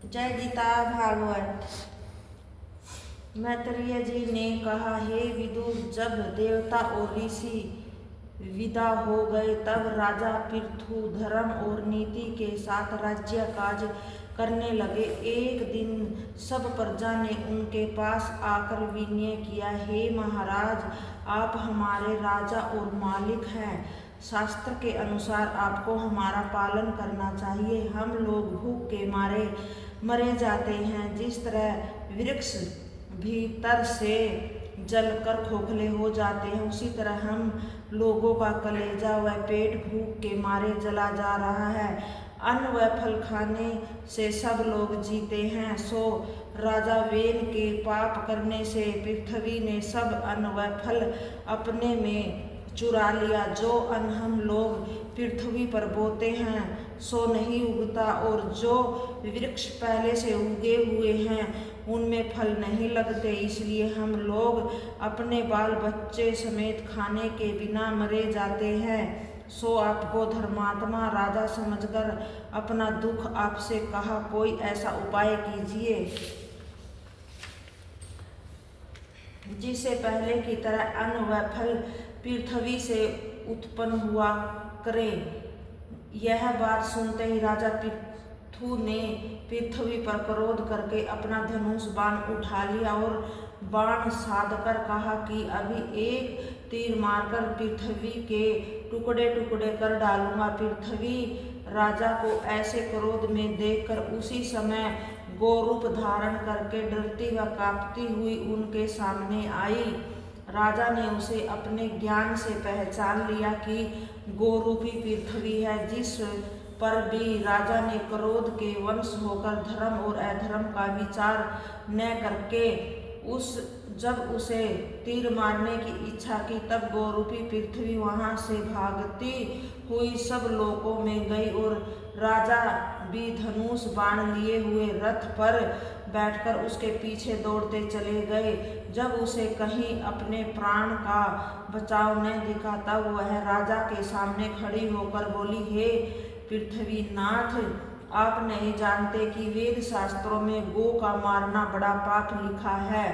जय गीता भागवत। मैत्रेय जी ने कहा, हे विदुर, जब देवता और ऋषि विदा हो गए तब राजा पृथु धर्म और नीति के साथ राज्य काज करने लगे। एक दिन सब प्रजा ने उनके पास आकर विनय किया, हे महाराज, आप हमारे राजा और मालिक हैं। शास्त्र के अनुसार आपको हमारा पालन करना चाहिए। हम लोग भूख के मारे मरे जाते हैं। जिस तरह वृक्ष भीतर से जलकर खोखले हो जाते हैं, उसी तरह हम लोगों का कलेजा व पेट भूख के मारे जला जा रहा है। अन्न व फल खाने से सब लोग जीते हैं। सो राजा वेन के पाप करने से पृथ्वी ने सब अन्न व फल अपने में चुरा लिया। जो अन्न हम लोग पृथ्वी पर बोते हैं सो नहीं उगता, और जो वृक्ष पहले से उगे हुए हैं उनमें फल नहीं लगते। इसलिए हम लोग अपने बाल बच्चे समेत खाने के बिना मरे जाते हैं। सो आपको धर्मात्मा राजा समझकर अपना दुख आपसे कहा, कोई ऐसा उपाय कीजिए जिससे पहले की तरह अन्न व फल पृथ्वी से उत्पन्न हुआ करे। यह बात सुनते ही राजा पृथु ने पृथ्वी पर क्रोध करके अपना धनुष बाण उठा लिया और बाण साधकर कहा कि अभी एक तीर मारकर पृथ्वी के टुकड़े टुकड़े कर डालूंगा। पृथ्वी राजा को ऐसे क्रोध में देखकर उसी समय गोरूप धारण करके डरती व कांपती हुई उनके सामने आई। राजा ने उसे अपने ज्ञान से पहचान लिया कि गोरूपी पृथ्वी है। जिस पर भी राजा ने क्रोध के वंश होकर धर्म और अधर्म का विचार न करके जब उसे तीर मारने की इच्छा की, तब गोरूपी पृथ्वी वहां से भागती हुई सब लोकों में गई और राजा भी धनुष बाण लिए हुए रथ पर बैठकर उसके पीछे दौड़ते चले गए। जब उसे कहीं अपने प्राण का बचाव न दिखा तब वह राजा के सामने खड़ी होकर बोली, हे पृथ्वीनाथ, आप नहीं जानते कि वेद शास्त्रों में गो का मारना बड़ा पाप लिखा है।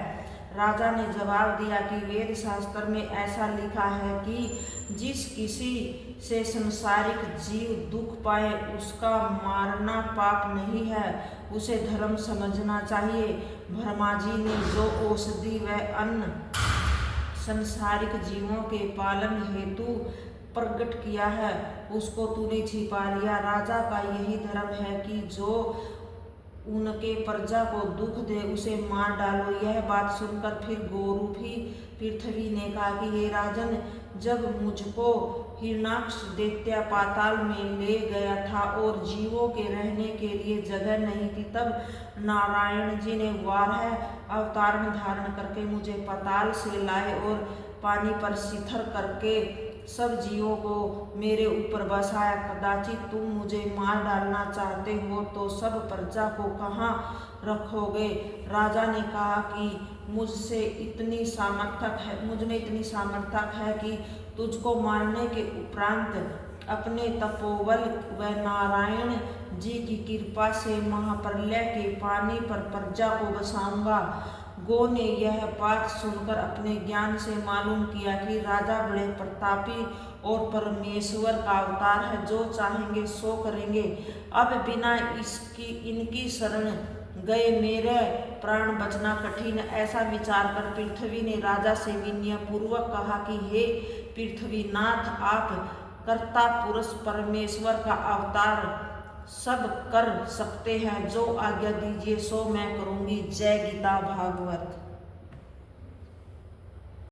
राजा ने जवाब दिया कि वेद शास्त्र में ऐसा लिखा है कि जिस किसी से संसारिक जीव दुख पाए उसका मारना पाप नहीं है, उसे धर्म समझना चाहिए। ब्रह्मा जी ने जो औषधि व अन्न संसारिक जीवों के पालन हेतु प्रकट किया है उसको तूने छिपा लिया। राजा का यही धर्म है कि जो उनके प्रजा को दुख दे उसे मार डालो। यह बात सुनकर फिर गोरूपी पृथ्वी ने कहा कि हे राजन, जब मुझको हिरण्याक्ष दैत्य पाताल में ले गया था और जीवों के रहने के लिए जगह नहीं थी, तब नारायण जी ने वाराह अवतार में धारण करके मुझे पाताल से लाए और पानी पर शिथिल करके सब जीवों को मेरे ऊपर बसाया। कदाचित तुम मुझे मार डालना चाहते हो तो सब प्रजा को कहाँ रखोगे? राजा ने कहा कि मुझ में इतनी सामर्थ्य है कि तुझको मारने के उपरांत अपने तपोबल व नारायण जी की कृपा से महाप्रलय के पानी पर प्रजा को बसाऊंगा। गो ने यह बात सुनकर अपने ज्ञान से मालूम किया कि राजा बड़े प्रतापी और परमेश्वर का अवतार है, जो चाहेंगे सो करेंगे। अब बिना इनकी शरण गए मेरे प्राण बचना कठिन। ऐसा विचार कर पृथ्वी ने राजा से विनय पूर्वक कहा कि हे पृथ्वीनाथ, आप कर्ता पुरुष परमेश्वर का अवतार सब कर सकते हैं। जो आज्ञा दीजिए सो मैं करूंगी। जय गीता भागवत।